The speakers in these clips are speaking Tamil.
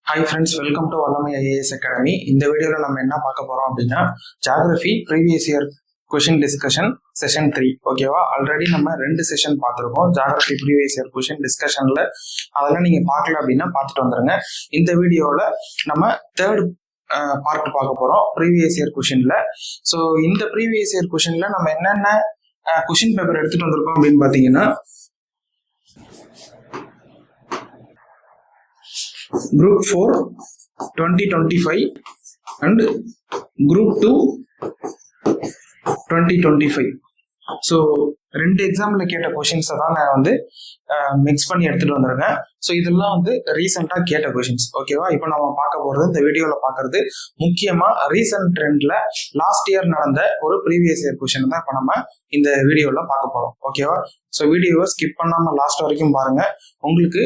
Hi friends, welcome to Vallamai IAS Academy. இந்த வீடியோல நம்ம என்ன பார்க்க போறோம் அப்படின்னா geography previous year question discussion session 3. ஓகேவா? ஆல்ரெடி நம்ம 2 செஷன் பார்த்துருக்கோம் ஜியோகிராஃபி ப்ரீவியஸ் இயர் கொஷின் டிஸ்கஷன்ல. அதெல்லாம் நீங்க பார்க்கல அப்படின்னா பார்த்துட்டு வந்துருங்க. இந்த வீடியோல நம்ம 3rd பார்ட் பார்க்க போறோம் ப்ரீவியஸ் இயர் கொஷின்ல. ஸோ இந்த ப்ரீவியஸ் இயர் கொஷின்ல நம்ம என்னென்ன கொஷின் பேப்பர் எடுத்துட்டு வந்திருக்கோம் அப்படின்னு பார்த்தீங்கன்னா Group 4 2025 and Group 2 2025. ஸோ 2 எக்ஸாம்ல கேட்ட கொஷின்ஸை தான் நான் வந்து மிக்ஸ் பண்ணி எடுத்துட்டு வந்திருக்கேன். ஸோ இதெல்லாம் வந்து ரீசெண்டாக கேட்ட கொஷின்ஸ். ஓகேவா? இப்போ நம்ம பார்க்க போகிறது, இந்த வீடியோவில் பார்க்கறது முக்கியமாக ரீசெண்ட் ட்ரெண்ட்ல லாஸ்ட் இயர் நடந்த ஒரு ப்ரீவியஸ் இயர் கொஷின் தான் இப்போ நம்ம இந்த வீடியோவில் பார்க்க போகிறோம். ஓகேவா? ஸோ வீடியோவை ஸ்கிப் பண்ணாமல் லாஸ்ட் வரைக்கும் பாருங்க. உங்களுக்கு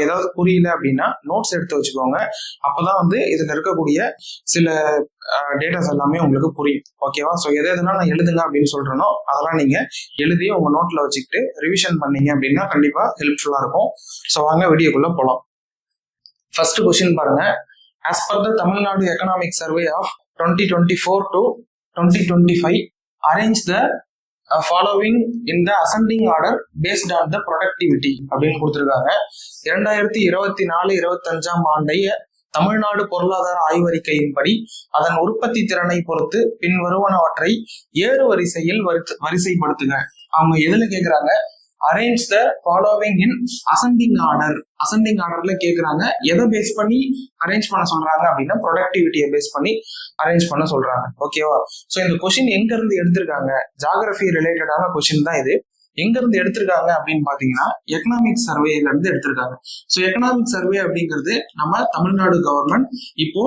ஏதாவது புரியல அப்படின்னா நோட்ஸ் எடுத்து வச்சுக்கோங்க. அப்போதான் வந்து இதில் இருக்கக்கூடிய சில டேட்டாஸ் எல்லாமே உங்களுக்கு புரியும். ஓகேவா? ஸோ எதெல்லாம் நான் எழுதுங்க அப்படின்னு சொல்றேனோ அதெல்லாம் நீங்க எழுதி உங்க நோட்ல வச்சுக்கிட்டு ரிவிஷன் பண்ணீங்க அப்படின்னா கண்டிப்பா ஹெல்ப்ஃபுல்லா இருக்கும். ஸோ வாங்க வீடியோக்குள்ள போலாம். ஃபர்ஸ்ட் கொஸ்டின் பாருங்க. As per the Tamil Nadu economic survey of 2024 to 2025 arrange the following in the ascending order based on the productivity அப்படின்னு கொடுத்துருக்காங்க. 2024-25 ஆண்டைய தமிழ்நாடு பொருளாதார ஆய்வறிக்கையின்படி அதன் உற்பத்தி திறனை பொறுத்து பின் வருவனவற்றை ஏறு வரிசையில் வரிசைப்படுத்துங்க. அவங்க எதுல கேக்குறாங்க? Arrange the following in ascending order. Ascending ஆர்டர்ல கேக்குறாங்க. எதை பேஸ் பண்ணி அரேஞ்ச் பண்ண சொல்றாங்க அப்படின்னா ப்ரொடக்டிவிட்டியை பேஸ் பண்ணி அரேஞ்ச் பண்ண சொல்றாங்க. ஓகேவா? ஸோ இந்த கொஸ்டின் எங்க இருந்து எடுத்திருக்காங்க? ஜியோகிராஃபி ரிலேட்டடான கொஸ்டின் தான் இது. எங்க இருந்து எடுத்திருக்காங்க அப்படின்னு பாத்தீங்கன்னா எக்கனாமிக் சர்வேல இருந்து எடுத்திருக்காங்க. ஸோ எக்கனாமிக் சர்வே அப்படிங்கிறது நம்ம தமிழ்நாடு கவர்மெண்ட் இப்போ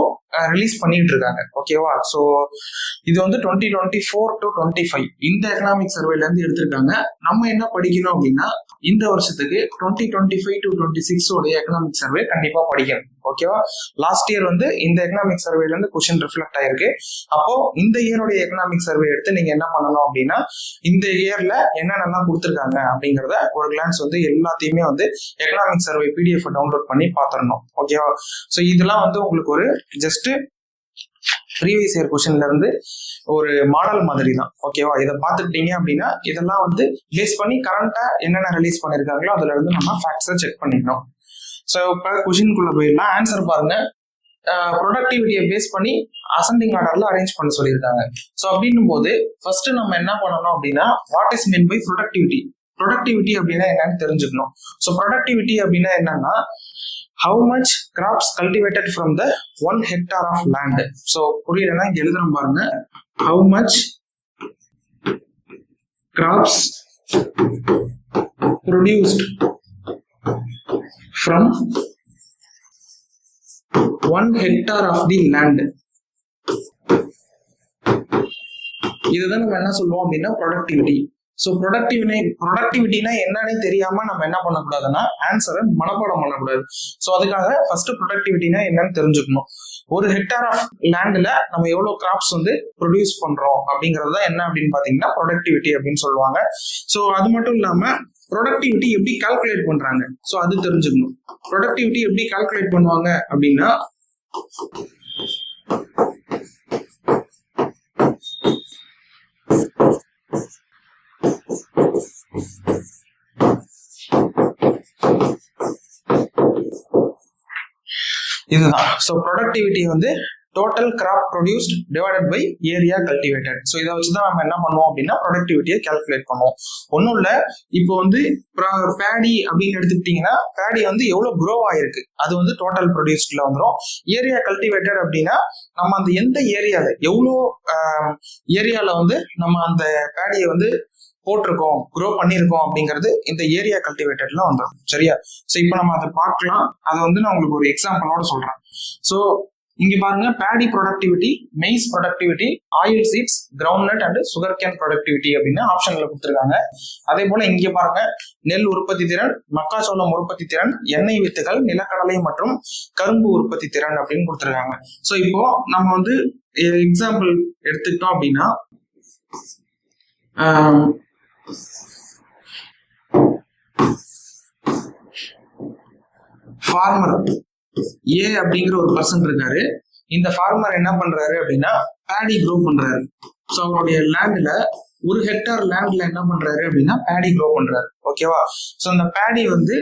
ரிலீஸ் பண்ணிட்டு இருக்காங்க. ஓகேவா? ஸோ இது வந்து 2024 to 25 இந்த எக்கனாமிக் சர்வேல இருந்து எடுத்திருக்காங்க. நம்ம என்ன படிக்கணும் அப்படின்னா இந்த வருஷத்துக்கு 2025 to 26 உடைய எக்கனாமிக் சர்வே கண்டிப்பா படிக்கணும். ஓகேவா? லாஸ்ட் இயர் வந்து இந்த எக்கனாமிக் சர்வேல இருந்து கொஸ்டின் ரிஃப்ளெக்ட் ஆயிருக்கு. அப்போ இந்த இயருடைய எக்கனாமிக் சர்வே எடுத்து நீங்க என்ன பண்ணணும் அப்படின்னா இந்த இயர்ல என்னென்னலாம் கொடுத்துருக்காங்க அப்படிங்கிறத ஒரு கிளான்ஸ் வந்து எல்லாத்தையுமே வந்து எக்கனாமிக் சர்வே PDF டவுன்லோட் பண்ணி பாத்திரணும். ஓகேவா? ஸோ இதெல்லாம் வந்து உங்களுக்கு ஒரு ஜஸ்ட் ப்ரீவியஸ் இயர் கொஸ்டின்ல இருந்து ஒரு மாடல் மாதிரி தான். ஓகேவா? இதை பார்த்துக்கிட்டீங்க அப்படின்னா இதெல்லாம் வந்து பேஸ் பண்ணி கரண்டா என்னென்ன ரிலீஸ் பண்ணிருக்காங்களோ அதுல இருந்து நம்ம ஃபேக்ட்ஸை செக் பண்ணிக்கணும். ஸோ இப்போ கொஸ்டின்குள்ள போயிடலாம். ஆன்சர் பாருங்க. ப்ரொடக்டிவிட்டியை பேஸ் பண்ணி அசெண்டிங் ஆர்டர்ல அரேஞ்ச் பண்ண சொல்லியிருக்காங்க. ஸோ அப்படின்னும் போது ஃபர்ஸ்ட் நம்ம என்ன பண்ணணும் அப்படின்னா what is mean by productivity. Productivity அப்படின்னா என்னன்னு தெரிஞ்சுக்கணும். ஸோ ப்ரொடக்டிவிட்டி அப்படின்னா என்னன்னா how much crops cultivated from the 1 hectare of land. So புரியலன்னா இங்க எழுதுறோம் பாருங்க. how much crops produced from 1 hectare of the land. இதுதான் நம்ம என்ன சொல்லுவோம் அப்படின்னா ப்ரொடக்டிவிட்டி. ஸோ ப்ரொடக்டிவிட்டினா என்னன்னு தெரியாம நம்ம என்ன பண்ணக்கூடாதுன்னா ஆன்சரை மனப்பாடம் பண்ணக்கூடாது. ஸோ அதுக்காக ஃபர்ஸ்ட் ப்ரொடக்டிவிட்டினா என்னன்னு தெரிஞ்சுக்கணும். ஒரு ஹெக்டார் ஆஃப் லேண்ட்ல நம்ம எவ்வளவு கிராப்ஸ் வந்து ப்ரொடியூஸ் பண்றோம் அப்படிங்கறது என்ன அப்படின்னு பாத்தீங்கன்னா ப்ரொடக்டிவிட்டி அப்படின்னு சொல்லுவாங்க. ஸோ அது மட்டும் இல்லாம ப்ரொடக்டிவிட்டி எப்படி கால்குலேட் பண்றாங்க, ஸோ அது தெரிஞ்சுக்கணும். ப்ரொடக்டிவிட்டி எப்படி கால்குலேட் பண்ணுவாங்க அப்படின்னா இதுதான். ஸோ ப்ரொடக்டிவிட்டி வந்து total crop produced divided by area cultivated. So இதை வச்சுதான் நம்ம என்ன பண்ணுவோம் அப்படின்னா ப்ரொடக்டிவிட்டியை கால்குலேட் பண்ணுவோம். ஒன்றும் இல்லை, இப்போ வந்து பேடி அப்படின்னு எடுத்துக்கிட்டீங்கன்னா பேடி வந்து எவ்வளவு க்ரோ ஆயிருக்கு அது வந்து டோட்டல் ப்ரொடியூஸ்ட்ல வந்துடும். ஏரியா கல்டிவேட்டட் அப்படின்னா நம்ம அந்த எந்த ஏரியால எவ்வளோ ஏரியால வந்து நம்ம அந்த பேடியை வந்து போட்டிருக்கோம், க்ரோ பண்ணியிருக்கோம் அப்படிங்கிறது இந்த ஏரியா கல்டிவேட்டட்ல வந்துடும். சரியா? ஸோ இப்போ நம்ம அதை பார்க்கலாம். அதை வந்து நான் உங்களுக்கு ஒரு எக்ஸாம்பிளோட சொல்றேன். ஸோ இங்க பாருங்க, paddy productivity, maize productivity, oil seeds, ground nut and sugar cane productivity அப்படின்னு ஆப்ஷன்ல கொடுத்துருக்காங்க. அதே போல இங்க பாருங்க, நெல் உற்பத்தி திறன், மக்காச்சோளம் உற்பத்தி திறன், எண்ணெய் வித்துகள், நிலக்கடலை மற்றும் கரும்பு உற்பத்தி திறன் அப்படின்னு கொடுத்துருக்காங்க. ஸோ இப்போ நம்ம வந்து எக்ஸாம்பிள் எடுத்துக்கிட்டோம் அப்படின்னா farmer ஏ அப்படிங்கிற ஒரு பர்சன் இருக்காரு. இந்த ஃபார்மர் என்ன பண்றாரு அப்படின்னா பேடி க்ரோ பண்றாரு. ஸோ அவருடைய லேண்ட்ல 1 ஹெக்டார் லேண்ட்ல என்ன பண்றாரு அப்படின்னா பேடி க்ரோ பண்றாரு. ஓகேவா? ஸோ அந்த பேடி வந்து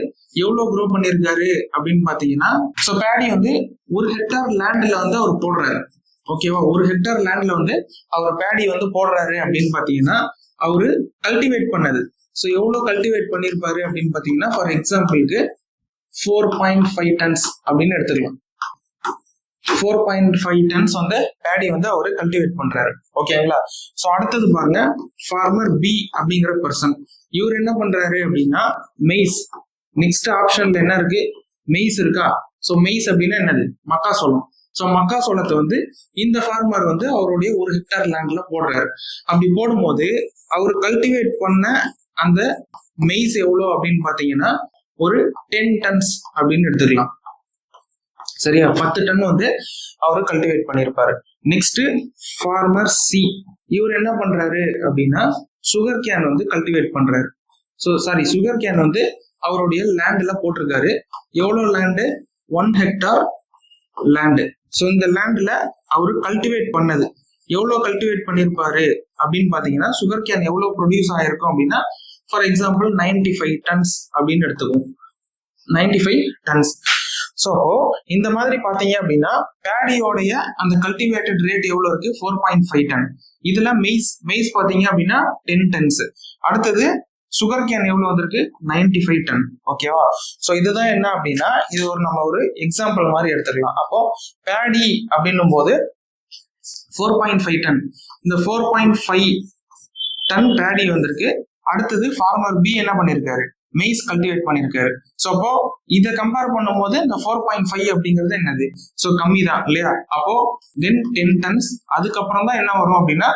எவ்வளவு க்ரோ பண்ணிருக்காரு அப்படின்னு பாத்தீங்கன்னா, ஸோ பேடி வந்து 1 ஹெக்டார் லேண்ட்ல வந்து அவர் போடுறாரு. ஓகேவா? 1 ஹெக்டார் லேண்ட்ல வந்து அவர் பேடி வந்து போடுறாரு அப்படின்னு பாத்தீங்கன்னா அவரு கல்டிவேட் பண்ணது. ஸோ எவ்வளவு கல்டிவேட் பண்ணிருப்பாரு அப்படின்னு பாத்தீங்கன்னா, ஃபார் எக்ஸாம்பிளுக்கு 4.5 டன்ஸ் அப்படின்னு எடுத்துக்கலாம். 4.5 டன்ஸ் வந்து பேடி வந்து அவரு கல்டிவேட் பண்றாரு. ஓகேங்களா? சோ அடுத்தது பாருங்க, ஃபார்மர் பி அப்படிங்கிற பர்சன். இவர் என்ன பண்றாரு அப்படின்னா மெய்ஸ். நெக்ஸ்ட் ஆப்ஷன்ல என்ன இருக்கு? மெய்ஸ் இருக்கா? சோ மெய்ஸ் அப்படின்னா என்னது? மக்காசோளம். சோ மக்காசோளத்தை வந்து இந்த ஃபார்மர் வந்து அவருடைய 1 ஹெக்டார் லேண்ட்ல போடுறாரு. அப்படி போடும்போது அவர் கல்டிவேட் பண்ண அந்த மெய்ஸ் எவ்வளவு அப்படின்னு பாத்தீங்கன்னா ஒரு 10 டன்ஸ் அப்படின்னு எடுத்துக்கலாம். சரியா? 10 டன் வந்து அவரு கல்டிவேட் பண்ணிருப்பாரு. Next farmer C. இவர் என்ன பண்றாரு அப்படின்னா சுகர் கேன் வந்து கல்டிவேட் பண்றாரு. சுகர் கேன் வந்து அவருடைய லேண்ட்ல போட்டிருக்காரு. எவ்வளவு லேண்டு? 1 Hector land. ஸோ இந்த லேண்ட்ல அவரு கல்டிவேட் பண்ணது எவ்வளவு கல்டிவேட் பண்ணிருப்பாரு அப்படின்னு பாத்தீங்கன்னா சுகர் கேன் எவ்வளவு ப்ரொடியூஸ் ஆயிருக்கும் அப்படின்னா ஃபார் எக்ஸாம்பிள் 95 டன்ஸ் அப்படின்னு எடுத்துக்கும். 95 டன்ஸ். ஸோ இந்த மாதிரி பாத்தீங்க அப்படின்னா பேடியோடைய அந்த கல்டிவேட்டட் ரேட் எவ்வளவு இருக்கு? 4.5 டன். இதுல மெய்ஸ் பாத்தீங்க அப்படின்னா 10 டன்ஸ். அடுத்தது சுகர் கேன் எவ்வளவு வந்திருக்கு? 95 டன். ஓகேவா? சோ இதுதான் என்ன அப்படின்னா இது நம்ம ஒரு எக்ஸாம்பிள் மாதிரி எடுத்துக்கலாம். அப்போ பேடி அப்படின்னும் போது 4.5 டன். இந்த 4.5 டன் பேடி வந்திருக்கு. அடுத்தது ஃபார்மர் பி என்ன பண்ணிருக்காரு? மெய்ஸ் கல்டிவேட் பண்ணிருக்காரு. சோ அப்போ இதை கம்பேர் பண்ணும்போது இந்த 4.5 அப்படிங்கிறது என்னது? சோ கம்மி தான் இல்லையா? அப்போ தென் 10 டன்ஸ். அதுக்கப்புறம் தான் என்ன வரும் அப்படின்னா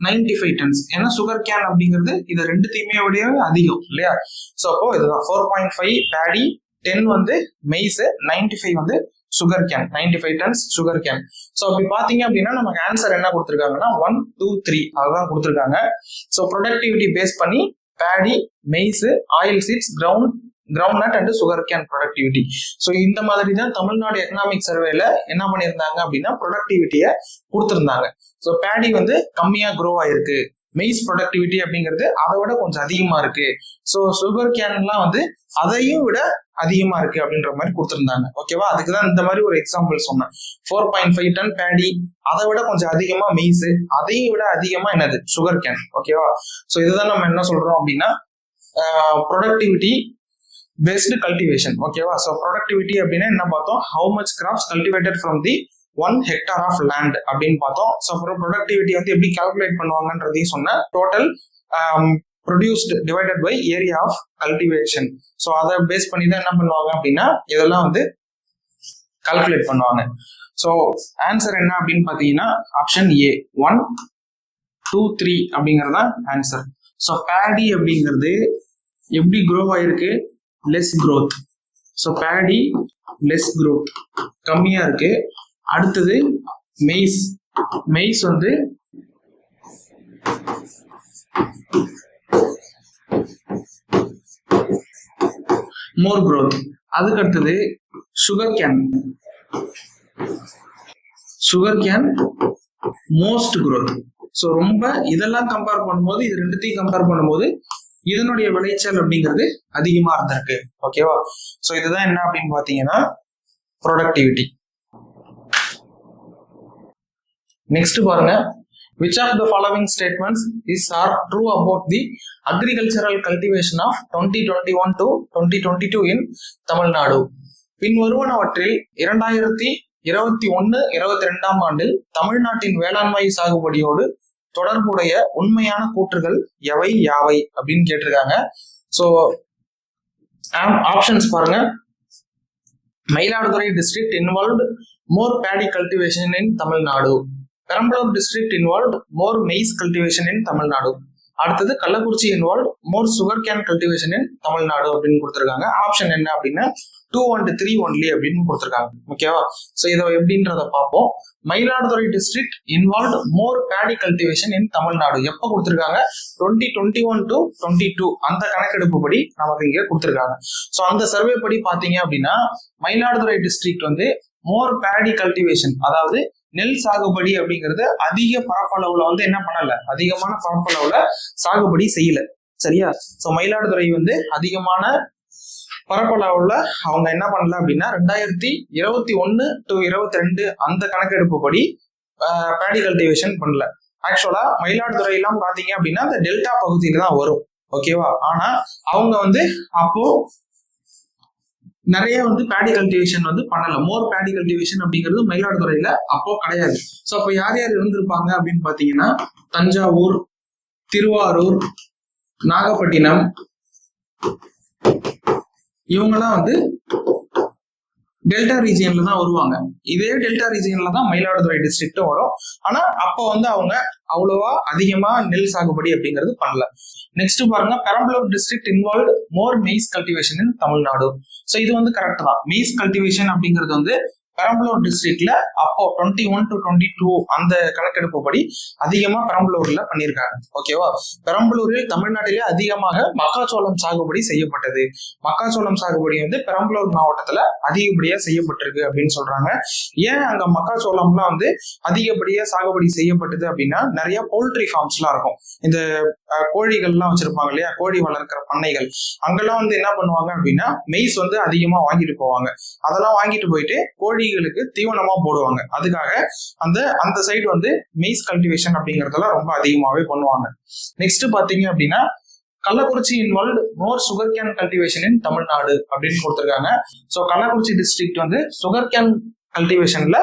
95 டன்ஸ். ஏன்னா சுகர் கேன் அப்படிங்கிறது இது ரெண்டுத்தையுமே விட அதிகம் இல்லையா? சோ அப்போ இதுதான் 4.5 பேடி, 10 வந்து மெய்ஸ், 95 வந்து sugar cane. 95 tons sugar cane. So அப்படி பாத்தீங்க அப்படின்னா நமக்கு ஆன்சர் என்ன கொடுத்திருக்காங்கன்னா 1, 2, 3 அதுதான் கொடுத்திருக்காங்க. சோ ப்ரொடக்டிவிட்டி பேஸ் பண்ணி paddy, maize, oil seeds, ground nut and sugar cane productivity. So இந்த மாதிரி தான் தமிழ்நாடு எக்கனாமிக் சர்வேல என்ன பண்ணியிருந்தாங்க அப்படின்னா ப்ரொடக்டிவிட்டியை கொடுத்துருந்தாங்க. ஸோ பேடி வந்து கம்மியா க்ரோ ஆயிருக்கு, மெய்ஸ் ப்ரொடக்டிவிட்டி அப்படிங்கிறது அதை விட கொஞ்சம் அதிகமா இருக்கு, ஸோ சுகர் கேன்லாம் வந்து அதையும் விட அதிகமா இருக்கு அப்படின்ற மாதிரி கொடுத்துருந்தாங்க. ஓகேவா? அதுக்குதான் இந்த மாதிரி ஒரு எக்ஸாம்பிள் சொன்னேன். 4.5 டன் பேடி, அதை விட கொஞ்சம் அதிகமா மெய்ஸ், அதையும் விட அதிகமா என்னது? Sugar cane. ஓகேவா? ஸோ இதுதான் நம்ம என்ன சொல்றோம் அப்படின்னா ப்ரொடக்டிவிட்டி பேஸ்டு கல்டிவேஷன். ஓகேவா? ஸோ ப்ரொடக்டிவிட்டி அப்படின்னா என்ன பார்த்தோம்? How much crops cultivated from the 1 hectare of land அப்படின்னு பார்த்தோம். ஸோ அப்புறம் ப்ரொடக்டிவிட்டி வந்து எப்படி கால்குலேட் பண்ணுவாங்கன்றதையும் சொன்னேன். Total produced divided by area of cultivation. So அதை பேஸ் பண்ணி தான் என்ன பண்ணுவாங்க அப்படின்னா இதெல்லாம் வந்து கால்குலேட் பண்ணுவாங்க. ஸோ ஆன்சர் என்ன அப்படின்னு பார்த்தீங்கன்னா ஆப்ஷன் ஏ 1, 2, 3 அப்படிங்கறதா ஆன்சர். ஸோ பேடி அப்படிங்கிறது எப்படி க்ரோ ஆயிருக்கு? Less growth. So Bedi less growth, கம்மியா இருக்கு. அடுத்தது மெய்ஸ் வந்து மோர் growth. அதுக்கு அடுத்தது sugar cane most growth. So ரொம்ப இதெல்லாம் கம்பேர் பண்ணும்போது இது ரெண்டுத்தையும் கம்பேர் பண்ணும்போது இதனுடைய விளைச்சல் அப்படிங்கிறது அதிகமா இருந்திருக்கு. ஓகேவா? சோ இதுதான் என்ன அப்படின்னு பாத்தீங்கன்னா ப்ரொடக்டிவிட்டி. நெக்ஸ்ட் பாருங்க, which of the following statements are true about the agricultural cultivation of 2021 to 2022 in Tamil Nadu? பின்வருவனவற்றில் 2021-22 ஆண்டில் தமிழ்நாட்டின் வேளாண்மை சாகுபடியோடு தொடர்புடைய உண்மையான கூற்றுகள் யாவை அப்படின்னு கேட்டிருக்காங்க. ஸோ ஆப்ஷன்ஸ் பாருங்க. Mayiladuthurai district involved more paddy cultivation in Tamil Nadu. Perambalur district involved more maize cultivation in Tamil Nadu. அடுத்தது Kallakurichi involve more sugarcane cultivation in Tamil Nadu அப்படின்னு கொடுத்துருக்காங்க. ஆப்ஷன் என்ன அப்படின்னா 2 and 3 ஒன்லி அப்படின்னு கொடுத்துருக்காங்க. ஓகேவா? ஸோ இதை எப்படின்றத பார்ப்போம். Mayiladuthurai district involve more paddy cultivation in Tamil Nadu எப்போ கொடுத்துருக்காங்க? 2021 to 22 அந்த கணக்கெடுப்பு படி நமக்கு இங்க கொடுத்துருக்காங்க. ஸோ அந்த சர்வே படி பாத்தீங்க அப்படின்னா மயிலாடுதுறை டிஸ்ட்ரிக்ட் வந்து மோர் பேடி கல்டிவேஷன், அதாவது நெல் சாகுபடி அப்படிங்கிறது அதிக பரப்பளவுல வந்து என்ன பண்ணல, அதிகமான பரப்பளவுல சாகுபடி செய்யல. சரியா? ஸோ மயிலாடுதுறை வந்து அதிகமான பரப்பளவுல அவங்க என்ன பண்ணல அப்படின்னா 2021 to 22 அந்த கணக்கெடுப்பு படி பேடி கல்டிவேஷன் பண்ணல. ஆக்சுவலா மயிலாடுதுறை எல்லாம் பாத்தீங்க அப்படின்னா அந்த டெல்டா பகுதியில தான் வரும். ஓகேவா? ஆனா அவங்க வந்து அப்போ நிறைய வந்து பேடி கல்டிவேஷன் வந்து பண்ணல. மோர் பேடி கல்டிவேஷன் அப்படிங்கிறது மயிலாடுதுறையில அப்போ கிடையாது. ஸோ அப்போ யார் யார் இருந்திருப்பாங்க அப்படின்னு பாத்தீங்கன்னா தஞ்சாவூர், திருவாரூர், நாகப்பட்டினம் இவங்கெல்லாம் வந்து டெல்டா ரீஜியன்ல தான் வருவாங்க. இதே டெல்டா ரீஜியன்ல தான் மயிலாடுதுறை டிஸ்ட்ரிக்டும் வரும். ஆனா அப்போ வந்து அவங்க அவ்வளவா அதிகமா நெல் சாகுபடி அப்படிங்கிறது பண்ணல. நெக்ஸ்ட் பாருங்க, Perambalur district involve more maize cultivation in Tamil Nadu. So இது வந்து கரெக்ட் தான். மெய்ஸ் கல்டிவேஷன் அப்படிங்கிறது வந்து பெரம்பலூர் டிஸ்ட்ரிக்ட்ல அப்போ 21 to 22 அந்த கணக்கெடுப்பு படி அதிகமா பெரம்பலூர்ல பண்ணியிருக்காங்க. ஓகேவா? பெரம்பலூரில் தமிழ்நாட்டிலே அதிகமாக மக்காச்சோளம் சாகுபடி செய்யப்பட்டது. மக்காச்சோளம் சாகுபடி வந்து பெரம்பலூர் மாவட்டத்துல அதிகப்படியா செய்யப்பட்டிருக்கு அப்படின்னு சொல்றாங்க. ஏன் அங்க மக்காச்சோளம்லாம் வந்து அதிகப்படியா சாகுபடி செய்யப்பட்டது அப்படின்னா நிறைய போல்ட்ரி ஃபார்ம்ஸ் எல்லாம் இருக்கும். இந்த கோழிகள்லாம் வச்சிருப்பாங்க இல்லையா, கோழி வளர்க்கிற பண்ணைகள், அங்கெல்லாம் வந்து என்ன பண்ணுவாங்க அப்படின்னா மெய்ஸ் வந்து அதிகமா வாங்கிட்டு போவாங்க. அதெல்லாம் வாங்கிட்டு போயிட்டு கோழிகளுக்கு தீவனமா போடுவாங்க. அதுக்காக அந்த சைடு வந்து மெய்ஸ் கல்டிவேஷன் அப்படிங்கறதெல்லாம் ரொம்ப அதிகமாவே பண்ணுவாங்க. நெக்ஸ்ட் பாத்தீங்க அப்படின்னா Kallakurichi involve more sugarcane cultivation in Tamil Nadu அப்படின்னு கொடுத்திருக்காங்க. ஸோ கள்ளக்குறிச்சி டிஸ்ட்ரிக்ட் வந்து சுகர் கேன் கல்டிவேஷன்ல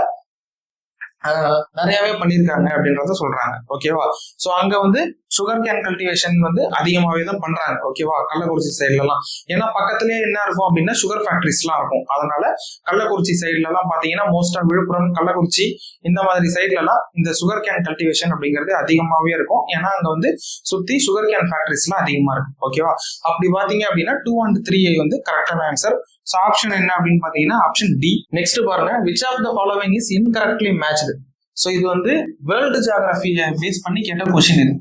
நிறையவே பண்ணியிருக்காங்க அப்படின்றத சொல்றாங்க. ஓகேவா? ஸோ அங்க வந்து சுகர் கேன் கல்டிவேஷன் வந்து அதிகமாவே தான் பண்றாங்க. ஓகேவா? கள்ளக்குறிச்சி சைட்ல எல்லாம், ஏன்னா பக்கத்துலயே என்ன இருக்கும் அப்படின்னா சுகர் ஃபேக்டரிஸ் எல்லாம் இருக்கும். அதனால கள்ளக்குறிச்சி சைட்ல எல்லாம் பாத்தீங்கன்னா மோஸ்டா விழுப்புரம், கள்ளக்குறிச்சி இந்த மாதிரி சைட்ல எல்லாம் இந்த சுகர் கேன் கல்டிவேஷன் அப்படிங்கிறது அதிகமாவே இருக்கும். ஏன்னா அங்க வந்து சுத்தி சுகர் கேன் ஃபேக்டரிஸ் எல்லாம் அதிகமா இருக்கும். ஓகேவா? அப்படி பாத்தீங்க அப்படின்னா 2 and 3 வந்து கரெக்டான ஆன்சர். ஸோ ஆப்ஷன் என்ன அப்படின்னு பாத்தீங்கன்னா ஆப்ஷன் டி. நெக்ஸ்ட் பாருங்க, which of the following is incorrectly matched. So இது வந்து வேர்ல்டு ஜியோகிராஃபியை பேஸ் பண்ணி கேட்ட கொஸ்டின் இது.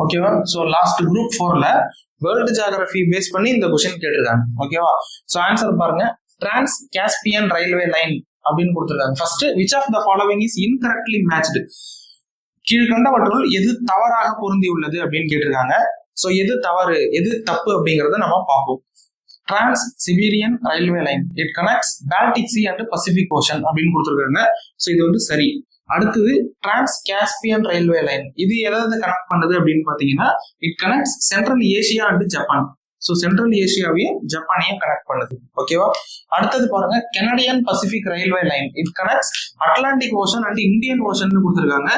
ஓகேவா? ஸோ லாஸ்ட் குரூப் 4ல வேர்ல்டு ஜியோகிராஃபி பேஸ் பண்ணி இந்த கொஸ்டின் கேட்டிருக்காங்க. ஓகேவா? ஸோ ஆன்சர் பாருங்க, டிரான்ஸ் காஸ்பியன் ரயில்வே லைன் அப்படின்னு கொடுத்திருக்காங்க. First, which of the following is incorrectly matched. கீழ்கண்டவற்றுள் எது தவறாக பொருந்தி உள்ளது அப்படின்னு கேட்டிருக்காங்க. ஸோ எது தவறு எது தப்பு அப்படிங்கறத நம்ம பார்ப்போம். Trans Siberian railway line, it connects Baltic sea and Pacific ocean அப்படின்னு கொடுத்துருக்காங்க. ஸோ இது வந்து சரி. அடுத்தது டிரான்ஸ் காஸ்பியன் ரயில்வே லைன், இது எதாவது கனெக்ட் பண்ணுது அப்படின்னு பாத்தீங்கன்னா it connects central Asia and Japan. So central ஏசியாவையும் ஜப்பானையும் கனெக்ட் பண்ணுது. ஓகேவா? அடுத்தது பாருங்க, Canadian Pacific railway line, it connects Atlantic ocean and Indian ocean கொடுத்துருக்காங்க.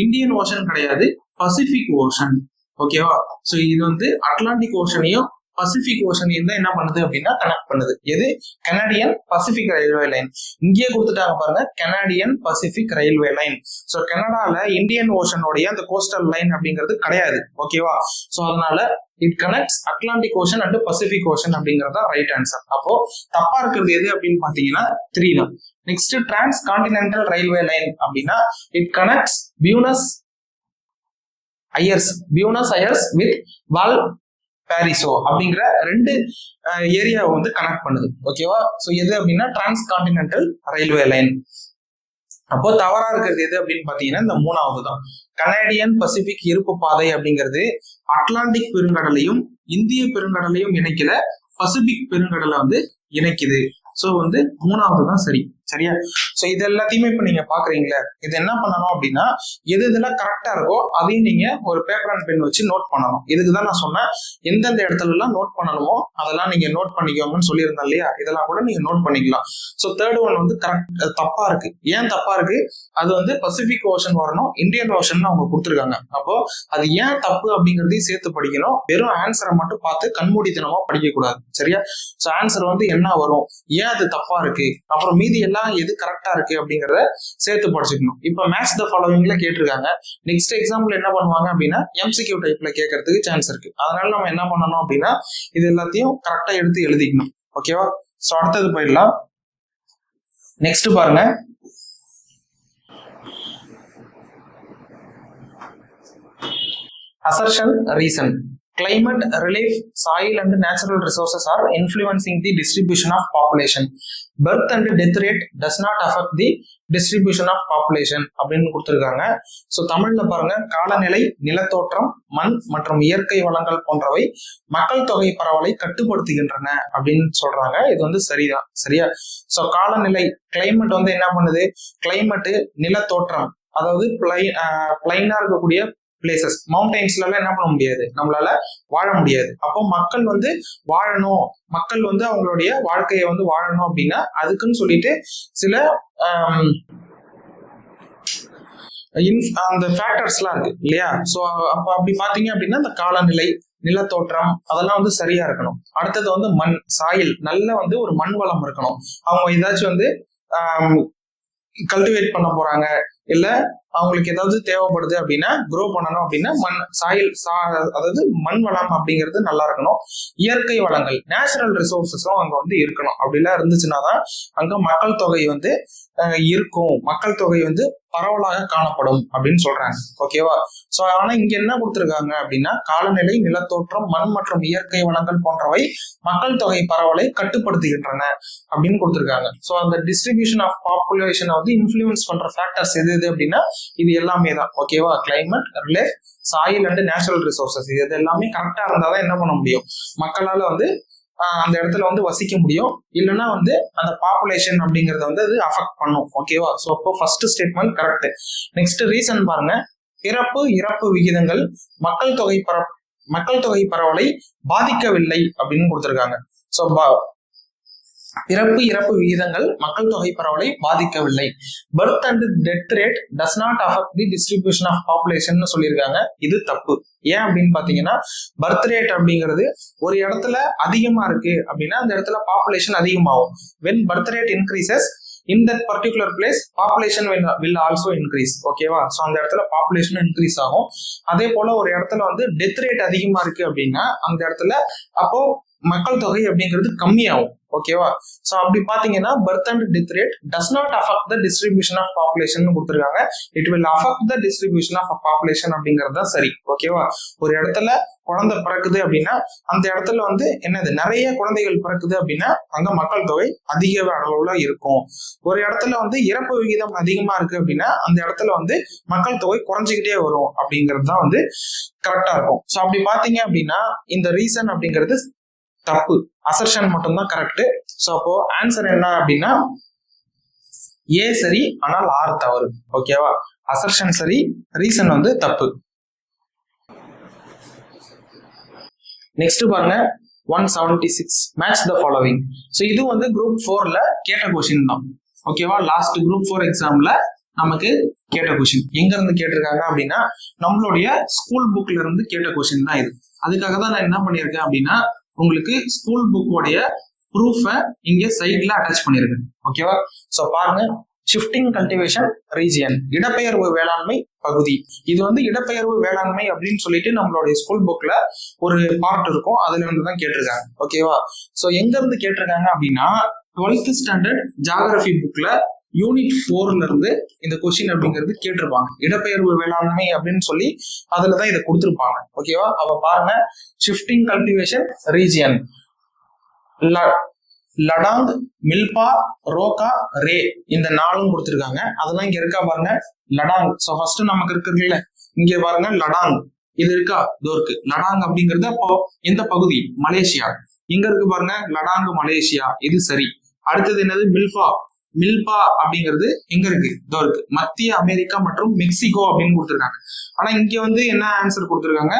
இந்தியன் ஓஷன் கிடையாது, பசிபிக் ஓஷன். ஓகேவா? ஸோ இது வந்து அட்லாண்டிக் ஓஷனையும் பசிபிக் ஓஷனையும் தான் என்ன பண்ணுது அப்படின்னா கனெக்ட் பண்ணுது. எது? Canadian Pacific railway line. இங்கேயே கொடுத்துட்டாங்க பாருங்க, Canadian Pacific railway line. So கனடால இந்தியன் ஓஷனுடைய அந்த கோஸ்டல் லைன் அப்படிங்கிறது கிடையாது. ஓகேவா? ஸோ அதனால it connects Atlantic ocean and Pacific ocean அப்படிங்கறத ரைட் ஆன்சர். அப்போ தப்பா இருக்கிறது எது அப்படின்னு பாத்தீங்கன்னா 3 தான். Next, transcontinental railway line அப்படின்னா it connects Buenos Aires with Valparaiso அப்படிங்கிற 2 ஏரியாவை வந்து கனெக்ட் பண்ணுது. ஓகேவா? ஸோ எது அப்படின்னா டிரான்ஸ் கான்டினென்டல் ரயில்வே லைன். அப்போ தவறா இருக்கிறது எது அப்படின்னு பாத்தீங்கன்னா இந்த 3வது தான். கனடியன் பசிபிக் இருப்பு பாதை அப்படிங்கிறது அட்லாண்டிக் பெருங்கடலையும் இந்திய பெருங்கடலையும் இணைக்கிற பசிபிக் பெருங்கடலை வந்து இணைக்குது. ஸோ வந்து 3வது தான் சரி. சரியா? ஸோ இது எல்லாத்தையுமே இப்ப நீங்க பாக்குறீங்களா, இது என்ன பண்ணணும் அப்படின்னா எது இதெல்லாம் கரெக்டா இருக்கோ அதையும் நீங்க ஒரு பேப்பர் அண்ட் பென் வச்சு நோட் பண்ணணும். இதுக்குதான் நான் சொன்னேன், எந்தெந்த இடத்துல எல்லாம் நோட் பண்ணணுமோ அதெல்லாம் நீங்க நோட் பண்ணிக்கோங்கன்னு சொல்லியிருந்தேன் இல்லையா, இதெல்லாம் கூட நீங்க நோட் பண்ணிக்கலாம். ஸோ 3rd ஒன் வந்து கரெக்ட், தப்பா இருக்கு. ஏன் தப்பா இருக்கு? அது வந்து பசிபிக் ஓஷன் வரணும், இந்தியன் ஓஷன் அவங்க கொடுத்துருக்காங்க. அப்போ அது ஏன் தப்பு அப்படிங்கறதையும் சேர்த்து படிக்கணும். வெறும் ஆன்சரை மட்டும் பார்த்து கண்மூடித்தனமா படிக்க கூடாது. சரியா? ஸோ ஆன்சர் வந்து என்ன வரும், ஏன் அது தப்பா இருக்கு, அப்புறம் மீதி எல்லா இதெல்லாம் எது கரெக்டா இருக்கு அப்படிங்கறத சேர்த்து படிச்சுக்கணும். இப்ப மேட்ச் த ஃபாலோவிங்ல கேட்டிருக்காங்க. நெக்ஸ்ட் எக்ஸாம்பிள் என்ன பண்ணுவாங்க அப்படின்னா எம்சிக்யூ டைப்ல கேட்கறதுக்கு சான்ஸ் இருக்கு. அதனால நம்ம என்ன பண்ணணும் அப்படின்னா இது எல்லாத்தையும் கரெக்டா எடுத்து எழுதிக்கணும். ஓகேவா? சோ அடுத்தது போயிடலாம். நெக்ஸ்ட் பாருங்க, assertion, reason. Climate, relief, soil and natural resources are influencing the distribution of population. Birth and death rate does not affect the distribution of population அப்படின்னு கொடுத்துருக்காங்க. ஸோ தமிழ்ல பாருங்க, காலநிலை, நிலத்தோற்றம், மண் மற்றும் இயற்கை வளங்கள் போன்றவை மக்கள் தொகை பரவலை கட்டுப்படுத்துகின்றன அப்படின்னு சொல்றாங்க. இது வந்து சரிதான். சரியா? ஸோ காலநிலை, கிளைமேட் வந்து என்ன பண்ணுது? கிளைமேட், நிலத்தோற்றம், அதாவது பிளைனா இருக்கக்கூடிய பிளேசஸ், மவுண்டைன்ஸ்ல எல்லாம் என்ன பண்ண முடியாது, நம்மளால வாழ முடியாது. அப்போ மக்கள் வந்து வாழணும், மக்கள் வந்து அவங்களுடைய வாழ்க்கையை வந்து வாழணும் அப்படின்னா அதுக்குன்னு சொல்லிட்டு சில அந்த ஃபேக்டர்ஸ் எல்லாம் இருக்கு இல்லையா? சோ அப்ப அப்படி பாத்தீங்க அப்படின்னா இந்த காலநிலை, நிலத்தோற்றம் அதெல்லாம் வந்து சரியா இருக்கணும். அடுத்தது வந்து மண், சாயில், நல்ல வந்து ஒரு மண் வளம் இருக்கணும். அவங்க ஏதாச்சும் வந்து கல்டிவேட் பண்ண போறாங்க, இல்ல அவங்களுக்கு ஏதாவது தேவைப்படுது அப்படின்னா க்ரோ பண்ணணும் அப்படின்னா மண், சாயில், அதாவது மண் வளம் அப்படிங்கிறது நல்லா இருக்கணும். இயற்கை வளங்கள், நேச்சுரல் ரிசோர்சஸும் அங்க வந்து இருக்கணும். அப்படிலாம் இருந்துச்சுன்னாதான் அங்க மக்கள் தொகை வந்து இருக்கும், மக்கள் தொகை வந்து பரவலாக காணப்படும் அப்படின்னு சொல்றாங்க. ஓகேவா? சோ ஆனா இங்க என்ன கொடுத்திருக்காங்க அப்படின்னா காலநிலை, நிலத்தோற்றம், மண் மற்றும் இயற்கை வளங்கள் போன்றவை மக்கள் தொகை பரவலை கட்டுப்படுத்துகின்றன அப்படின்னு கொடுத்திருக்காங்க. சோ அந்த டிஸ்ட்ரிபியூஷன் ஆஃப் பாப்புலேஷனை வந்து இன்ஃப்ளூயன்ஸ் பண்ற ஃபேக்டர்ஸ் எது அப்படின்னா இது எல்லாமே தான். ஓகேவா? Climate, relief, soil and natural resources, இது எல்லாமே கரெக்டா இருந்தாதான் என்ன பண்ண முடியும், மக்களால வந்து அந்த இடத்துல வந்து வசிக்க முடியும். இல்லைன்னா வந்து அந்த பாப்புலேஷன் அப்படிங்கறத வந்து அது அஃபெக்ட் பண்ணும். ஓகேவா? ஸோ அப்போ first statement correct. Next reason பாருங்க, பிறப்பு இறப்பு விகிதங்கள் மக்கள் தொகை பரவலை பாதிக்கவில்லை அப்படின்னு கொடுத்திருக்காங்க. ஸோ பிறப்பு இறப்பு விகிதங்கள் மக்கள் தொகை பரவலை பாதிக்கவில்லை. Birth and death rate does not affect the distribution of population சொல்லியிருக்காங்க. இது தப்பு. ஏன் அப்படின்னு பாத்தீங்கன்னா பர்த் ரேட் அப்படிங்கிறது ஒரு இடத்துல அதிகமா இருக்கு அப்படின்னா அந்த இடத்துல பாப்புலேஷன் அதிகமாகும். When birth rate increases in that particular place population will also increase. ஓகேவா? சோ அந்த இடத்துல பாப்புலேஷன் இன்க்ரீஸ் ஆகும். அதே போல ஒரு இடத்துல வந்து டெத் ரேட் அதிகமா இருக்கு அப்படின்னா அந்த இடத்துல அப்போ மக்கள் தொகை அப்படிங்கிறது கம்மியாகும். ஓகேவா? சோ அப்படி பாத்தீங்கன்னா birth and death rate does not affect the distribution of population கொடுத்துருக்காங்க. It will affect the distribution of population அப்படிங்கிறது தான் சரி. ஓகேவா? ஒரு இடத்துல குழந்தை பிறக்குது அப்படின்னா அந்த இடத்துல வந்து என்னது, நிறைய குழந்தைகள் பிறக்குது அப்படின்னா அங்க மக்கள் தொகை அதிக அளவுல இருக்கும். ஒரு இடத்துல வந்து இறப்பு விகிதம் அதிகமா இருக்கு அப்படின்னா அந்த இடத்துல வந்து மக்கள் தொகை குறைஞ்சிக்கிட்டே வரும் அப்படிங்கிறது தான் வந்து கரெக்டா இருக்கும். சோ அப்படி பாத்தீங்க அப்படின்னா இந்த ரீசன் அப்படிங்கிறது தப்பு. அசர்ஷன் மட்டும்தான் கரெக்ட். சோ அப்போ ஆன்சர் என்ன அப்படின்னா ஏ சரி, ஆனால் ஆர் தவறு. ஓகேவா? அசர்ஷன் சரி, ரீசன் வந்து தப்பு. நெக்ஸ்ட் பாருங்க 176 மேட்ச் த ஃபாலோவிங். ஸோ இது வந்து குரூப் 4ல கேட்ட கொஸ்டின் தான். ஓகேவா? லாஸ்ட் குரூப் 4 எக்ஸாம்ல நமக்கு கேட்ட கொஸ்டின் எங்க இருந்து கேட்டிருக்காங்க அப்படின்னா நம்மளுடைய ஸ்கூல் புக்ல இருந்து கேட்ட கொஸ்டின் தான் இது. அதுக்காக தான் நான் என்ன பண்ணியிருக்கேன் அப்படின்னா உங்களுக்கு ஸ்கூல் புக்கோடைய ப்ரூஃபை இங்க சைட்ல அட்டாச் பண்ணிருக்கேன். ஓகேவா? சோ பாருங்க, ஷிஃப்டிங் கல்டிவேஷன் ரீஜியன், இடப்பெயர்வு வேளாண்மை பகுதி. இது வந்து இடப்பெயர்வு வேளாண்மை அப்படின்னு சொல்லிட்டு நம்மளுடைய ஸ்கூல் புக்ல ஒரு பார்ட் இருக்கும், அதுல இருந்து தான் கேட்டிருக்காங்க. ஓகேவா? சோ எங்க இருந்து கேட்டிருக்காங்க அப்படின்னா 12th ஸ்டாண்டர்ட் ஜியோகிராஃபி புக்ல யூனிட் 4ல இருந்து இந்த கொஸ்டின் அப்படிங்கிறது கேட்டிருப்பாங்க. இடப்பெயர்வு வேளாண்மை அப்படின்னு சொல்லி அதுலதான் இதை கொடுத்திருப்பாங்க. ஓகேவா? அவ பாருங்க, shifting cultivation region, Ladang, மில்பா, Rohgah, ரே, இந்த 4ம் கொடுத்திருக்காங்க. அதெல்லாம் இங்க இருக்கா பாருங்க. லடாங், சோ ஃபர்ஸ்ட் நமக்கு இருக்குல்ல இங்க பாருங்க லடாங், இது இருக்கா, இதோ இருக்கு. லடாங் அப்படிங்கிறது அப்போ இந்த பகுதி மலேசியா. இங்க இருக்கு பாருங்க லடாங் மலேசியா, இது சரி. அடுத்தது என்னது, மில்பா அப்படிங்கிறது எங்க இருக்கு, இதோ இருக்கு, மத்திய அமெரிக்கா மற்றும் மெக்சிகோ அப்படின்னு கொடுத்திருக்காங்க. ஆனா இங்க வந்து என்ன ஆன்சர் கொடுத்திருக்காங்க,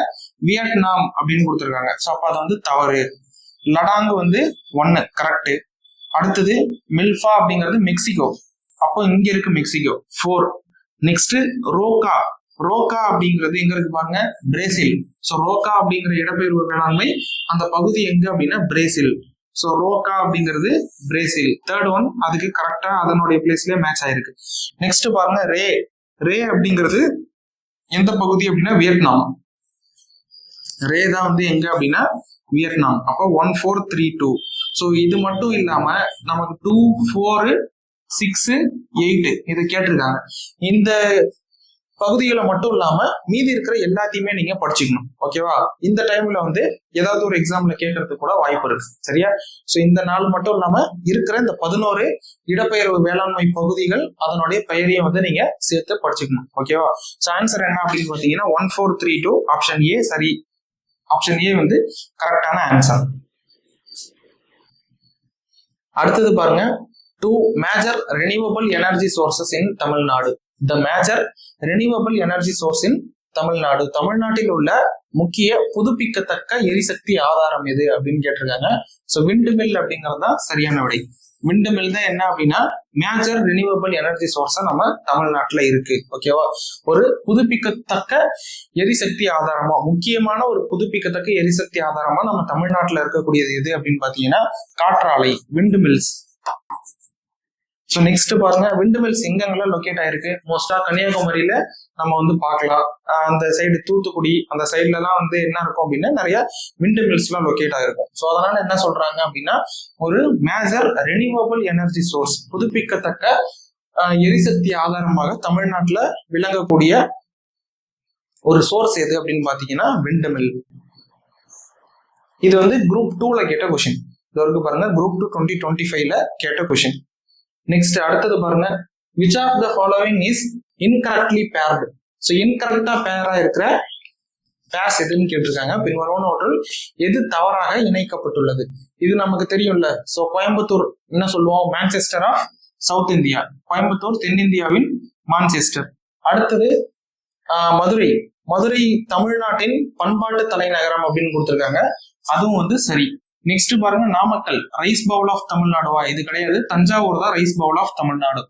வியட்நாம் அப்படின்னு கொடுத்திருக்காங்க. சோ அப்ப அது வந்து தவறு. லடாங் வந்து 1 கரெக்ட். அடுத்தது மில்பா அப்படிங்கிறது மெக்சிகோ, அப்போ இங்க இருக்கு மெக்சிகோ 4. நெக்ஸ்ட் ரோகா அப்படிங்கிறது எங்க இருக்கு பாருங்க, பிரேசில். சோ ரோகா அப்படிங்கிற இடப்பெயர்வு வேளாண்மை அந்த பகுதி எங்க அப்படின்னா பிரேசில். ஸோ ரோக்கா அப்படிங்கிறது பிரேசில். தேர்ட் ஒன் அதுக்கு கரெக்டா அதனுடைய பிளேஸ்லயே மேட்ச் ஆயிருக்கு. நெக்ஸ்ட் பாருங்க ரே. ரே அப்படிங்கிறது எந்த பகுதி அப்படின்னா வியட்நாம். ரே தான் வந்து எங்க அப்படின்னா வியட்நாம். அப்போ 1432. ஸோ இது மட்டும் இல்லாம நமக்கு 2, 4, 6, 8 இதை கேட்டிருக்காங்க. இந்த பகுதிகளை மட்டும் இல்லாம மீதி இருக்கிற எல்லாத்தையுமே நீங்க படிச்சுக்கணும். ஓகேவா? இந்த டைம்ல வந்து ஏதாவது ஒரு எக்ஸாம்ல கேட்கறதுக்கு கூட வாய்ப்பு இருக்கு. சரியா? ஸோ இந்த நாள் மட்டும் இல்லாம இருக்கிற இந்த 11 இடப்பெயர்வு வேளாண்மை பகுதிகள் அதனுடைய பெயரையும் வந்து நீங்க சேர்த்து படிச்சுக்கணும். ஓகேவா? ஸோ ஆன்சர் என்ன அப்படின்னு பாத்தீங்கன்னா 1432 ஆப்ஷன் ஏ சரி. ஆப்ஷன் ஏ வந்து கரெக்டான ஆன்சர். அடுத்தது பாருங்க 2 major renewable energy sources in Tamil Nadu. The major renewable energy source in Tamil Nadu. தமிழ்நாட்டில் உள்ள முக்கிய புதுப்பிக்கத்தக்க எரிசக்தி ஆதாரம் எது அப்படின்னு கேட்டிருக்காங்க. ஸோ விண்டு மில் அப்படிங்கிறது தான் சரியான விடை. விண்டு மில் தான் என்ன அப்படின்னா மேஜர் ரினியூவபிள் எனர்ஜி சோர்ஸா நம்ம தமிழ்நாட்டில் இருக்கு. ஓகேவா? ஒரு புதுப்பிக்கத்தக்க எரிசக்தி ஆதாரமா, முக்கியமான ஒரு புதுப்பிக்கத்தக்க எரிசக்தி ஆதாரமா நம்ம தமிழ்நாட்டில் இருக்கக்கூடியது எது அப்படின்னு பாத்தீங்கன்னா காற்றாலை, விண்டு மில்ஸ். ஸோ நெக்ஸ்ட் பாருங்க விண்டு மில்ஸ் எங்கெங்கெல்லாம் லொக்கேட் ஆயிருக்கு. மோஸ்டா கன்னியாகுமரியில நம்ம வந்து பார்க்கலாம். அந்த சைடு தூத்துக்குடி அந்த சைட்லலாம் வந்து என்ன இருக்கும் அப்படின்னா நிறைய விண்டு மில்ஸ் எல்லாம் லொக்கேட் ஆயிருக்கும். ஸோ அதனால என்ன சொல்றாங்க அப்படின்னா ஒரு மேஜர் ரெனியூவபிள் எனர்ஜி சோர்ஸ், புதுப்பிக்கத்தக்க எரிசக்தி ஆதாரமாக தமிழ்நாட்டில் விளங்கக்கூடிய ஒரு சோர்ஸ் எது அப்படின்னு பாத்தீங்கன்னா விண்டு மில். இது வந்து குரூப் 2ல கேட்ட கொஸ்டின். இது வரைக்கும் பாருங்க குரூப் 2 2025ல கேட்ட கொஸ்டின். நெக்ஸ்ட் அடுத்தது பாருங்க which of the following is incorrectly paired. So இன்கரெக்டா பேரா இருக்கிற பேர்ஸ் எதுன்னு கேட்டிருக்காங்க. பின்வருவனவற்றுள் எது தவறாக இணைக்கப்பட்டுள்ளது. இது நமக்கு தெரியும்ல. ஸோ கோயம்புத்தூர் என்ன சொல்லுவோம், Manchester of south India. Coimbatore தென்னிந்தியாவின் மான்செஸ்டர். அடுத்தது மதுரை. மதுரை தமிழ்நாட்டின் பண்பாட்டு தலைநகரம் அப்படின்னு கொடுத்துருக்காங்க. அதுவும் வந்து சரி. நெக்ஸ்ட் பாருங்க நாமக்கல் ரைஸ் பவுல் ஆஃப் தமிழ்நாடுவா? இது கிடையாது. தஞ்சாவூர் தான் rice bowl of Tamil Nadu.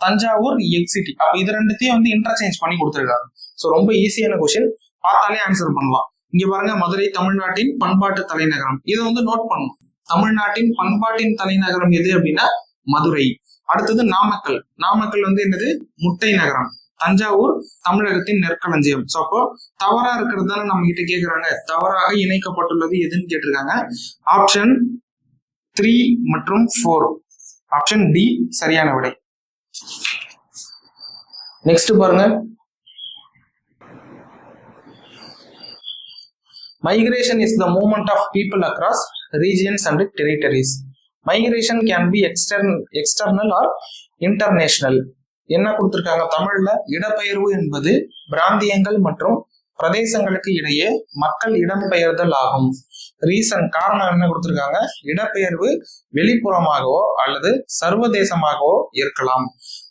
Thanjavur எக்ஸிட்டி. அப்ப இது ரெண்டுத்தையும் வந்து இன்டர்சேஞ்ச் பண்ணி கொடுத்துருக்காங்க. ஸோ ரொம்ப ஈஸியான கொஸ்டின், பார்த்தாலே ஆன்சர் பண்ணலாம். இங்க பாருங்க மதுரை தமிழ்நாட்டின் பண்பாட்டு தலைநகரம். இதை வந்து நோட் பண்ணணும். தமிழ்நாட்டின் பண்பாட்டின் தலைநகரம் எது அப்படின்னா மதுரை. அடுத்தது நாமக்கல். நாமக்கல் வந்து என்னது, முட்டை நகரம். தஞ்சாவூர் தமிழகத்தின் நெற்களஞ்சியம். ஸோ அப்போ தவறா இருக்கிறதால நம்ம கிட்ட கேட்கிறாங்க, தவறாக இணைக்கப்பட்டுள்ளது எதுன்னு கேட்டிருக்காங்க. ஆப்ஷன் 3 மற்றும் 4. ஆப்ஷன் டி சரியான விடை. நெக்ஸ்ட் பாருங்க migration is the movement of people across regions and territories. Migration can be external or international. என்ன கொடுத்திருக்காங்க தமிழ்ல, இடப்பெயர்வு என்பது பிராந்தியங்கள் மற்றும் பிரதேசங்களுக்கு இடையே மக்கள் இடம்பெயர்தல் ஆகும். ரீசன் காரணம் என்ன கொடுத்திருக்காங்க, இடப்பெயர்வு வெளிப்புறமாகவோ அல்லது சர்வதேசமாகவோ இருக்கலாம்.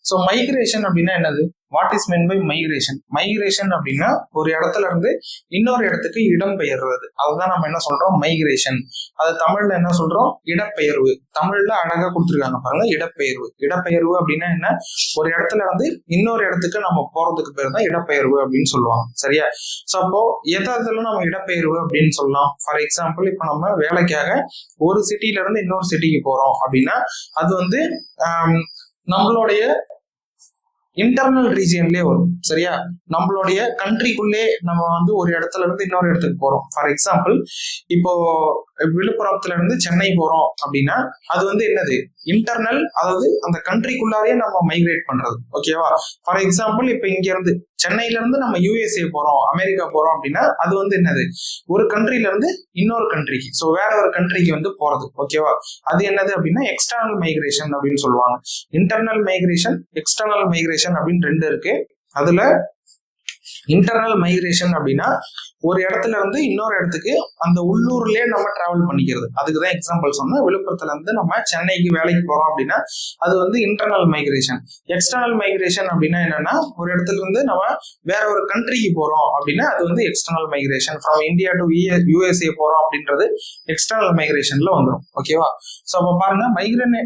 ஸோ மைக்ரேஷன் அப்படின்னா என்னது, what is mean by migration? Migration அப்படின்னா ஒரு இடத்துல இருந்து இன்னொரு இடத்துக்கு இடம்பெயர்றது, அதுதான் நம்ம என்ன சொல்றோம் மைக்ரேஷன். அது தமிழ்ல என்ன சொல்றோம், இடப்பெயர்வு. தமிழ்ல அழகா கொடுத்துருக்காங்க பாருங்க, இடப்பெயர்வு. இடப்பெயர்வு அப்படின்னா என்ன, ஒரு இடத்துல இருந்து இன்னொரு இடத்துக்கு நம்ம போறதுக்கு பேர் தான் இடப்பெயர்வு அப்படின்னு சொல்லுவாங்க. சரியா? ஸோ அப்போ எதாவது நம்ம இடப்பெயர்வு அப்படின்னு சொல்லலாம். ஃபார் எக்ஸாம்பிள் இப்ப நம்ம வேலைக்காக ஒரு சிட்டில இருந்து இன்னொரு சிட்டிக்கு போறோம் அப்படின்னா அது வந்து நம்மளுடைய இன்டர்னல் ரீஜியன்லயே வரும். சரியா? நம்மளுடைய கண்ட்ரிக்குள்ளே நம்ம வந்து ஒரு இடத்துல இருந்து இன்னொரு இடத்துக்கு போறோம். ஃபார் எக்ஸாம்பிள் இப்போ விழுப்புரத்துல இருந்து சென்னை போறோம் அப்படின்னா அது வந்து என்னது, இன்டர்னல், அதாவது அந்த கண்ட்ரிக்குள்ளாரே நம்ம மைக்ரேட் பண்றது. ஓகேவா? ஃபார் எக்ஸாம்பிள் இப்ப இங்க இருந்து சென்னையில இருந்து நம்ம யூஎஸ்ஏ போறோம், அமெரிக்கா போறோம் அப்படின்னா அது வந்து என்னது, ஒரு கண்ட்ரில இருந்து இன்னொரு கண்ட்ரிக்கு, ஸோ வேற ஒரு கண்ட்ரிக்கு வந்து போறது. ஓகேவா? அது என்னது அப்படின்னா எக்ஸ்டர்னல் மைக்ரேஷன் அப்படின்னு சொல்லுவாங்க. இன்டர்னல் மைக்ரேஷன், எக்ஸ்டர்னல் மைக்ரேஷன் அப்படின்னு 2 இருக்கு. அதுல இன்டர்னல் மைக்ரேஷன் அப்படின்னா ஒரு இடத்துல இருந்து இன்னொரு இடத்துக்கு அந்த உள்ளூர்லயே நம்ம டிராவல் பண்ணிக்கிறது. அதுக்குதான் எக்ஸாம்பிள் சொன்னேன். விழுப்புரத்துல இருந்து நம்ம சென்னைக்கு வேலைக்கு போறோம் அப்படின்னா அது வந்து இன்டர்னல் மைக்ரேஷன். எக்ஸ்டர்னல் மைக்ரேஷன் அப்படின்னா என்னன்னா ஒரு இடத்துல இருந்து நம்ம வேற ஒரு கண்ட்ரிக்கு போறோம் அப்படின்னா அது வந்து external migration. From India to USA போறோம் அப்படின்றது எக்ஸ்டர்னல் மைக்ரேஷன்ல வந்துடும். ஓகேவா? ஸோ அப்ப பாருங்க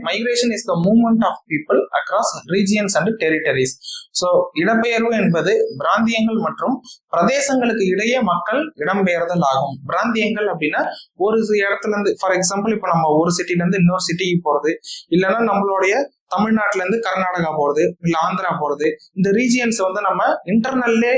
migration is the movement of people across regions and territories. So இடம்பெயர்வு என்பது பிராந்தியங்கள் மற்றும் பிரதேசங்களுக்கு இடையே மக்கள் இடம்பெயர்தல் ஆகும். பிராந்தியங்கள் அப்படின்னா ஒரு இடத்துல இருந்து, ஃபார் எக்ஸாம்பிள் இப்ப நம்ம ஒரு சிட்டில இருந்து இன்னொரு சிட்டிக்கு போறது, இல்லைன்னா நம்மளுடைய தமிழ்நாட்டுல இருந்து கர்நாடகா போறது, இல்ல ஆந்திரா போறது, இந்த ரீஜியன்ஸ் வந்து நம்ம இன்டர்னல்லே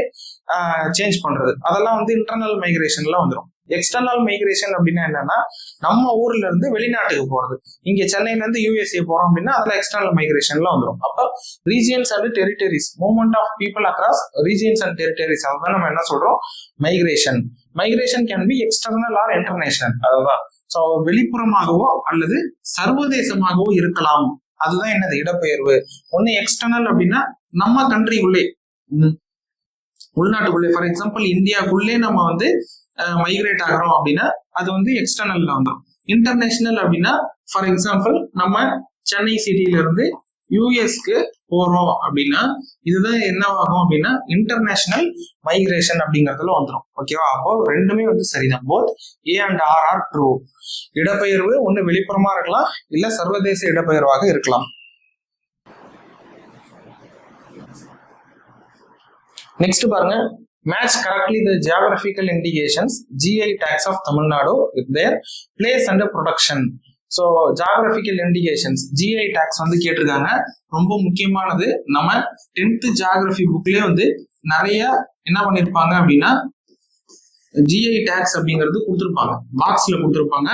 சேஞ்ச் பண்றது, அதெல்லாம் வந்து இன்டர்னல் மைக்ரேஷன்ல வந்துடும். எக்ஸ்டர்னல் மைக்ரேஷன் அப்படின்னா என்னன்னா நம்ம ஊர்ல இருந்து வெளிநாட்டுக்கு போறது. இங்க சென்னையில இருந்து யூஎஸ்ஏ போறோம் அப்படின்னா அதெல்லாம் எக்ஸ்டர்னல் மைக்ரேஷன்ல வந்துடும். அப்போ regions and territories, movement of people across regions and territories, அதுதான் நம்ம என்ன சொல்றோம், migration. Migration can be external or international, அதுதான். ஸோ வெளிப்புறமாகவோ அல்லது சர்வதேசமாகவோ இருக்கலாம். அதுதான் என்னது, இடப்பெயர்வு. ஒன்னு எக்ஸ்டர்னல் அப்படின்னா நம்ம கண்ட்ரிக்குள்ளே, உள்நாட்டுக்குள்ளே, ஃபார் எக்ஸாம்பிள் இந்தியாவுக்குள்ளே நம்ம வந்து மைக்ரேட் ஆகிறோம் அப்படின்னா அது வந்து எக்ஸ்டர்னல்ல வந்துடும். இன்டர்நேஷனல் அப்படின்னா ஃபார் எக்ஸாம்பிள் நம்ம சென்னை சிட்டியில இருந்து யூஎஸ்க்கு போறோம் அப்படின்னா இதுதான் என்ன ஆகும் அப்படின்னா இன்டர்நேஷனல் மைக்ரேஷன் அப்படிங்கறதுல வந்துடும். ஓகேவா? அப்போ ரெண்டுமே வந்து சரிதான். Both A and R are true. இடப்பெயர்வு ஒண்ணு வெளிப்புறமா இருக்கலாம், இல்ல சர்வதேச இடப்பெயர்வாக இருக்கலாம். நெக்ஸ்ட் பாருங்க, match correctly the geographical indications GI tags of Tamil Nadu with their place and production. So geographical indications, GI tags வந்து கேட்டிருக்காங்க. ரொம்ப முக்கியமானது. நம்ம 10th ஜியாகிரபி புக்லயே வந்து நிறைய என்ன பண்ணிருப்பாங்க அப்படின்னா ஜிஐ டேக்ஸ் அப்படிங்கிறது கொடுத்துருப்பாங்க, பாக்ஸ்ல கொடுத்துருப்பாங்க.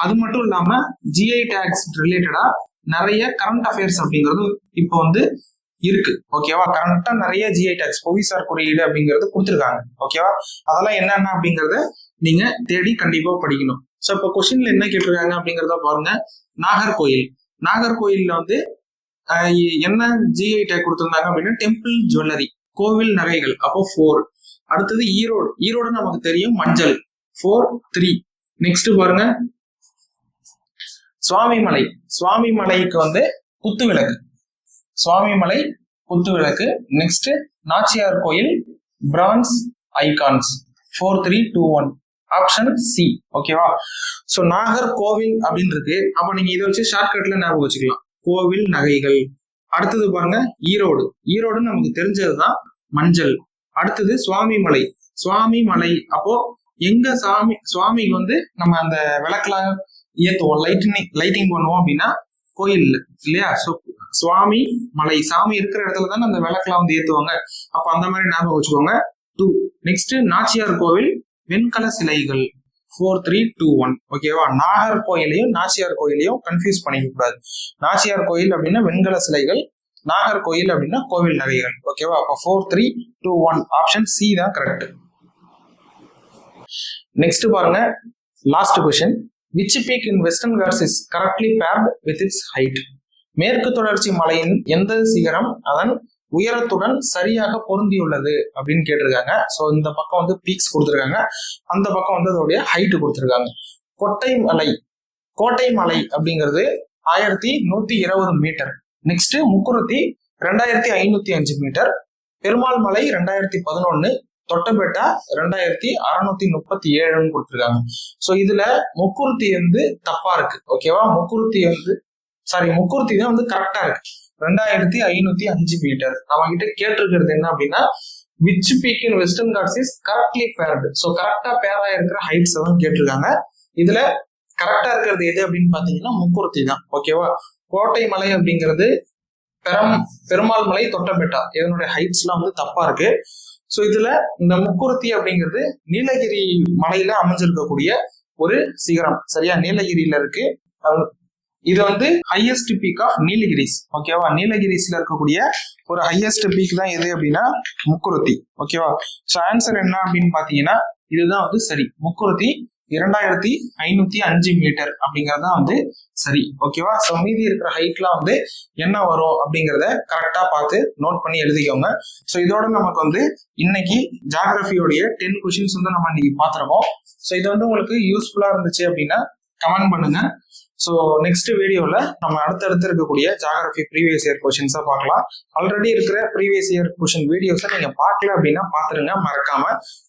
அது மட்டும் இல்லாம ஜிஐ டேக்ஸ் ரிலேட்டடா நிறைய கரண்ட் அஃபேர்ஸ் அப்படிங்கிறது இப்போ வந்து இருக்கு. ஓகேவா? கரண்டா நிறைய ஜிஐ டேக்ஸ், புவிசார் குறியீடு அப்படிங்கிறது கொடுத்துருக்காங்க. ஓகேவா? அதெல்லாம் என்னென்ன அப்படிங்கறத நீங்க தேடி கண்டிப்பா படிக்கணும். ஸோ இப்போ கொஸ்டின்ல என்ன கேட்டிருக்காங்க அப்படிங்கிறத பாருங்க. நாகர்கோயில், நாகர்கோயில்ல வந்து என்ன ஜிஐ டேக் கொடுத்துருந்தாங்க அப்படின்னா டெம்பிள் ஜுவல்லரி, கோவில் நகைகள், அப்போ 4. அடுத்தது ஈரோடு, ஈரோடு நமக்கு தெரியும் மஞ்சள், 4, 3. நெக்ஸ்ட் பாருங்க சுவாமிமலை, சுவாமிமலைக்கு வந்து குத்துவிளக்கு, சுவாமிமலை குத்துவிளக்கு. நெக்ஸ்ட் நாச்சியார் கோயில் பிரான்ஸ் ஐகான்ஸ், 4, 3, 2, 1. Option C. ஓகேவா? சோ நாகர்கோவில் அப்படின்னு இருக்கு. அப்ப நீங்க இதை வச்சு ஷார்ட்கட்ல ஞாபகம் வச்சுக்கலாம், கோவில் நகைகள். அடுத்தது பாருங்க ஈரோடு, ஈரோடு நமக்கு தெரிஞ்சதுதான் மஞ்சள். அடுத்தது சுவாமிமலை, சுவாமிமலை அப்போ எங்க சுவாமிக்கு வந்து நம்ம அந்த விளக்கெல்லாம் ஏத்துவோம், லைட்டிங் பண்ணுவோம் அப்படின்னா கோயில் இல்லையா? சோ சுவாமி மலை, சாமி இருக்கிற இடத்துல தான் அந்த விளக்கெல்லாம் வந்து ஏத்துவாங்க. அப்ப அந்த மாதிரி ஞாபகம் வச்சுக்கோங்க. 2. நெக்ஸ்ட் நாச்சியார் கோவில் வெண்கல சிலைகள், 4, 3, 2, 1. ஓகேவா? நாகர்கோயிலையும் நாச்சியார் கோயிலையும் கன்ஃபியூஸ் பண்ணிக்க கூடாது. நாச்சியார் கோயில் அப்படின்னா வெண்கல சிலைகள், நாகர்கோயில் அப்படின்னா கோவில் நகைகள். ஓகேவா? அப்ப 4, 3, 2, 1. ஆப்ஷன் சி தான் கரெக்ட். நெக்ஸ்ட் பாருங்க, last question. Which peak in Western Ghats is correctly paired with its height? மேற்கு தொடர்ச்சி மலையின் எந்த சிகரம் அதன் உயரத்துடன் சரியாக பொருந்தியுள்ளது அப்படின்னு கேட்டிருக்காங்க. ஸோ இந்த பக்கம் வந்து பீக்ஸ் கொடுத்துருக்காங்க, அந்த பக்கம் வந்து அதோடைய ஹைட் கொடுத்துருக்காங்க. கோட்டை மலை அப்படிங்கிறது 1120 metre. Next Mukurthi 2505 metre, Perumal Malai 2011, Doddabetta 2637 கொடுத்துருக்காங்க. ஸோ இதுல முக்குருத்தி வந்து தப்பா இருக்கு. ஓகேவா? முக்குருத்தி தான் வந்து கரெக்டா இருக்கு, 2505 மீட்டர். நம்ம கிட்ட கேட்டிருக்கிறது என்ன அப்படின்னா which peak in Western Ghats is correctly paired. So கரெக்டா பேரா இருக்கிற ஹைட்ஸ் தான் கேட்டிருக்காங்க. இதுல கரெக்டா இருக்கிறது எது அப்படின்னு பாத்தீங்கன்னா முக்குருத்தி தான். ஓகேவா? கோட்டை மலை அப்படிங்கிறது பெருமாள் மலை, தொட்டபெட்டா, இதனுடைய ஹைட்ஸ் எல்லாம் வந்து தப்பா இருக்கு. ஸோ இதுல இந்த முக்குருத்தி அப்படிங்கிறது நீலகிரி மலையில அமைஞ்சிருக்கக்கூடிய ஒரு சிகரம். சரியா? நீலகிரியில இருக்கு. இது வந்து ஹையஸ்ட் பீக் ஆஃப் நீலகிரிஸ். ஓகேவா? நீலகிரிஸ்ல இருக்கக்கூடிய ஒரு ஹையஸ்ட் பீக் தான் எது அப்படின்னா முக்குருத்தி. ஓகேவா? ஸோ ஆன்சர் என்ன அப்படின்னு பாத்தீங்கன்னா இதுதான் வந்து சரி. முக்குருத்தி 2505 மீட்டர் அப்படிங்கறத வந்து சரி. ஓகேவா? ஸோ மீதி இருக்கிற ஹைட்லாம் வந்து என்ன வரும் அப்படிங்கிறத கரெக்டா பார்த்து நோட் பண்ணி எழுதிக்கோங்க. ஸோ இதோட நமக்கு வந்து இன்னைக்கு ஜியாகிரபியோடைய 10 கொஸ்டின்ஸ் வந்து நம்ம இன்னைக்கு பார்த்துருக்கோம். ஸோ இது வந்து உங்களுக்கு யூஸ்ஃபுல்லா இருந்துச்சு அப்படின்னா கமெண்ட் பண்ணுங்க. ஸோ நெக்ஸ்ட் வீடியோவில் நம்ம அடுத்தடுத்து இருக்கக்கூடிய ஜியாகிரபி ப்ரீவியஸ் இயர் கொஸ்டின்ஸாக பார்க்கலாம். ஆல்ரெடி இருக்கிற ப்ரீவியஸ் இயர் கொஸ்டின் வீடியோஸை நீங்கள் பார்க்கல அப்படின்னா பார்த்துருங்க. மறக்காம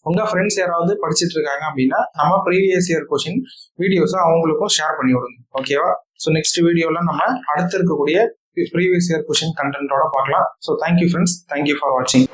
உங்கள் ஃப்ரெண்ட்ஸ் யாராவது படிச்சுட்டு இருக்காங்க அப்படின்னா நம்ம ப்ரீவியஸ் இயர் கொஸ்டின் வீடியோஸை அவங்களுக்கும் ஷேர் பண்ணி விடுங்க. ஓகேவா? ஸோ நெக்ஸ்ட் வீடியோவில் நம்ம அடுத்து இருக்கக்கூடிய ப்ரீவியஸ் இயர் கொஸ்டின் கண்டென்ட்டோட பார்க்கலாம். So thank you friends, thank you for வாட்சிங்.